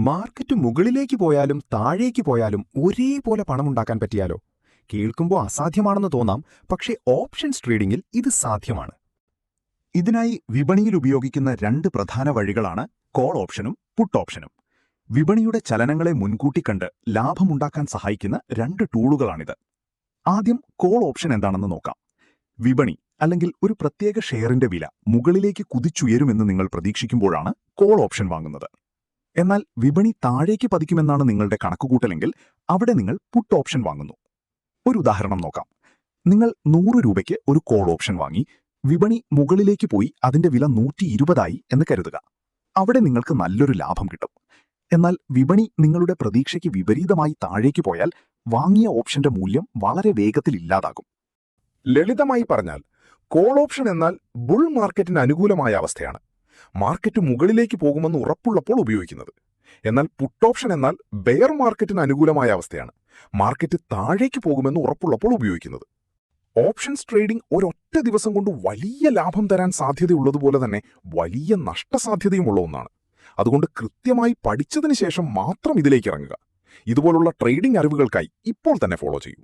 Market മുകളിലേക്ക് പോയാലും താഴേക്ക് പോയാലും ഒരേപോലെ പണമുണ്ടാക്കാൻ പറ്റിയാലോ? കേൾക്കുമ്പോൾ അസാധ്യമാണെന്ന് തോന്നാം, പക്ഷേ ഓപ്ഷൻസ് ട്രേഡിംഗിൽ ഇത് സാധ്യമാണ്. ഇതിനായി വിപണിയിൽ ഉപയോഗിക്കുന്ന രണ്ട് പ്രധാന വഴികളാണ് കോൾ ഓപ്ഷനും പുട്ട് ഓപ്ഷനും. വിപണിയുടെ ചലനങ്ങളെ മുൻകൂട്ടി കണ്ട് ലാഭമുണ്ടാക്കാൻ സഹായിക്കുന്ന രണ്ട് ടൂളുകളാണിത്. ആദ്യം കോൾ ഓപ്ഷൻ എന്താണെന്ന് നോക്കാം. വിപണി അല്ലെങ്കിൽ ഒരു പ്രത്യേക ഷെയറിന്റെ വില മുകളിലേക്ക് കുതിച്ചുയരുമെന്ന് നിങ്ങൾ പ്രതീക്ഷിക്കുമ്പോഴാണ് കോൾ ഓപ്ഷൻ വാങ്ങുന്നത്. എന്നാൽ വിപണി താഴേക്ക് പതിക്കുമെന്നാണ് നിങ്ങളുടെ കണക്കുകൂട്ടലെങ്കിൽ അവിടെ നിങ്ങൾ പുട്ട് ഓപ്ഷൻ വാങ്ങുന്നു. ഒരു ഉദാഹരണം നോക്കാം. നിങ്ങൾ 100 രൂപയ്ക്ക് ഒരു കോൾ ഓപ്ഷൻ വാങ്ങി, വിപണി മുകളിലേക്ക് പോയി അതിന്റെ വില 120 എന്ന് കരുതുക. അവിടെ നിങ്ങൾക്ക് നല്ലൊരു ലാഭം കിട്ടും. എന്നാൽ വിപണി നിങ്ങളുടെ പ്രതീക്ഷയ്ക്ക് വിപരീതമായി താഴേക്ക് പോയാൽ വാങ്ങിയ ഓപ്ഷന്റെ മൂല്യം വളരെ വേഗത്തിൽ ഇല്ലാതാകും. ലളിതമായി പറഞ്ഞാൽ, കോൾ ഓപ്ഷൻ എന്നാൽ ബുൾ മാർക്കറ്റിന് അനുകൂലമായ അവസ്ഥയാണ്, മാർക്കറ്റ് മുകളിലേക്ക് പോകുമെന്ന് ഉറപ്പുള്ളപ്പോൾ ഉപയോഗിക്കുന്നത്. എന്നാൽ പുട്ട് ഓപ്ഷൻ എന്നാൽ ബെയർ മാർക്കറ്റിന് അനുകൂലമായ അവസ്ഥയാണ്, മാർക്കറ്റ് താഴേക്ക് പോകുമെന്ന് ഉറപ്പുള്ളപ്പോൾ ഉപയോഗിക്കുന്നത്. ഓപ്ഷൻസ് ട്രേഡിംഗ് ഒരൊറ്റ ദിവസം കൊണ്ട് വലിയ ലാഭം തരാൻ സാധ്യതയുള്ളതുപോലെ തന്നെ വലിയ നഷ്ടസാധ്യതയുമുള്ള ഒന്നാണ്. അതുകൊണ്ട് കൃത്യമായി പഠിച്ചതിന് ശേഷം മാത്രം ഇതിലേക്ക് ഇറങ്ങുക. ഇതുപോലുള്ള ട്രേഡിംഗ് അറിവുകൾക്കായി ഇപ്പോൾ തന്നെ ഫോളോ ചെയ്യൂ.